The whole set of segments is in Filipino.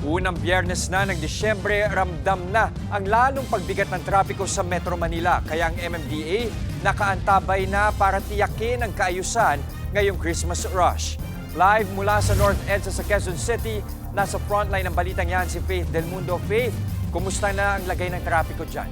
Unang Biyernes na ng Disyembre, ramdam na ang lalong pagbigat ng trapiko sa Metro Manila. Kaya ang MMDA nakaantabay na para tiyakin ang kaayusan ngayong Christmas rush. Live mula sa North EDSA sa Quezon City, nasa frontline ng balitang yan si Faith Del Mundo. Faith, kumusta na ang lagay ng trapiko dyan?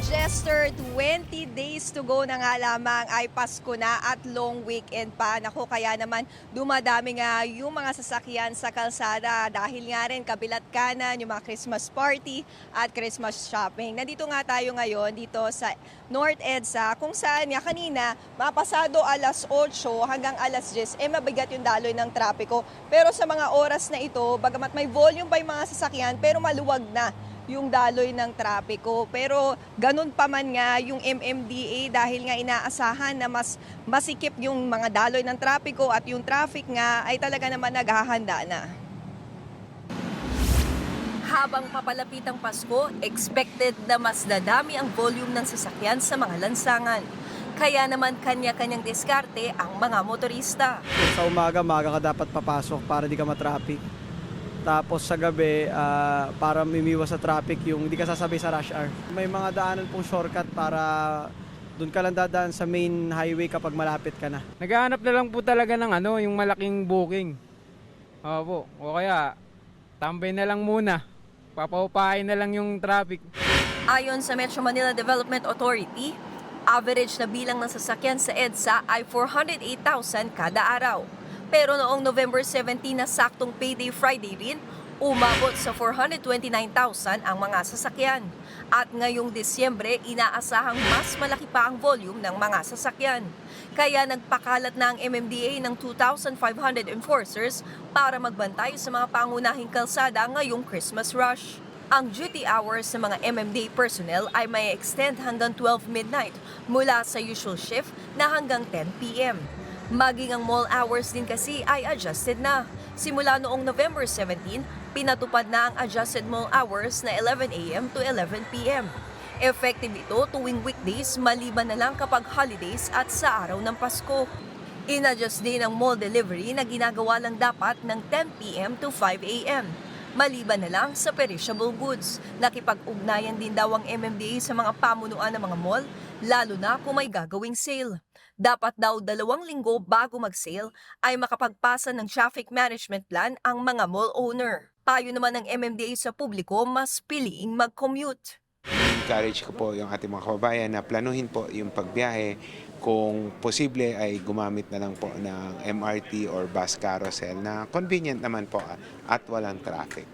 Jester, 20 days to go na nga lamang ay Pasko na at long weekend pa. Naku, kaya naman dumadami nga yung mga sasakyan sa kalsada dahil nga rin kabilat kanan yung mga Christmas party at Christmas shopping. Nandito nga tayo ngayon dito sa North EDSA kung saan nga kanina mapasado alas 8 hanggang alas 10 mabigat yung daloy ng trapiko. Pero sa mga oras na ito, bagamat may volume pa yung mga sasakyan pero maluwag na yung daloy ng trapiko. Pero ganun pa man nga yung MMDA dahil nga inaasahan na mas masikip yung mga daloy ng trapiko at yung traffic nga ay talaga naman naghahanda na. Habang papalapit ang Pasko, expected na mas dadami ang volume ng sasakyan sa mga lansangan. Kaya naman kanya-kanyang diskarte ang mga motorista. Sa umaga ka dapat papasok para di ka matraffic. Tapos sa gabi, para mimiwas sa traffic yung hindi ka sasabay sa rush hour. May mga daanan pong shortcut para doon ka lang dadaan sa main highway kapag malapit ka na. Naghahanap na lang po talaga ng yung malaking booking. Opo, o kaya tambay na lang muna. Papaupahin na lang yung traffic. Ayon sa Metro Manila Development Authority, average na bilang ng sasakyan sa EDSA ay 408,000 kada araw. Pero noong November 17 na saktong payday Friday rin, umabot sa 429,000 ang mga sasakyan. At ngayong Disyembre, inaasahang mas malaki pa ang volume ng mga sasakyan. Kaya nagpakalat na ang MMDA ng 2,500 enforcers para magbantay sa mga pangunahing kalsada ngayong Christmas rush. Ang duty hours sa mga MMDA personnel ay may extend hanggang 12 midnight mula sa usual shift na hanggang 10 p.m. Maging ang mall hours din kasi ay adjusted na. Simula noong November 17, pinatupad na ang adjusted mall hours na 11 a.m. to 11 p.m. Effective ito tuwing weekdays maliban na lang kapag holidays at sa araw ng Pasko. In-adjust din ang mall delivery na ginagawa lang dapat ng 10 p.m. to 5 a.m. Maliban na lang sa perishable goods. Nakipag-ugnayan din daw ang MMDA sa mga pamunuan ng mga mall, lalo na kung may gagawing sale. Dapat daw 2 linggo bago mag-sale ay makapagpasa ng traffic management plan ang mga mall owner. Payo naman ng MMDA sa publiko, mas piliing mag-commute. Encourage ko po yung ating mga kababayan na planuhin po yung pagbiyahe. Kung posible ay gumamit na lang po ng MRT or bus carousel na convenient naman po at walang traffic.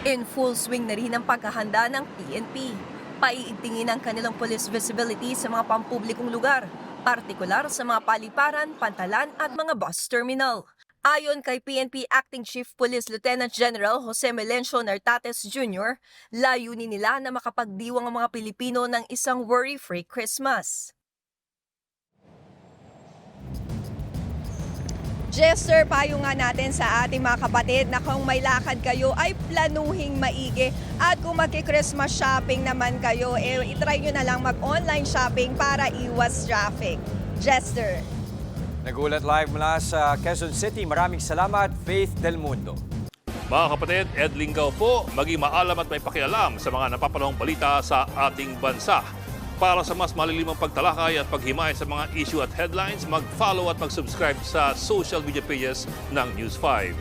In full swing na rin ang paghahanda ng PNP. Paiigtingin ang kanilang police visibility sa mga pampublikong lugar, partikular sa mga paliparan, pantalan at mga bus terminal. Ayon kay PNP Acting Chief Police Lieutenant General Jose Melencio Nartates Jr., layunin nila na makapagdiwang ang mga Pilipino ng isang worry-free Christmas. Jester, payo nga natin sa ating mga kapatid na kung may lakad kayo ay planuhing maigi. At kung magki-Christmas shopping naman kayo, itry nyo na lang mag-online shopping para iwas traffic. Jester. Nagulat live mula sa Quezon City. Maraming salamat, Faith Del Mundo. Mga kapatid, Ed Lingaw po, maging maalam at may pakialam sa mga napapanahong balita sa ating bansa. Para sa mas malilimang pagtalakay at paghimay sa mga issue at headlines, mag-follow at mag-subscribe sa social media pages ng News 5.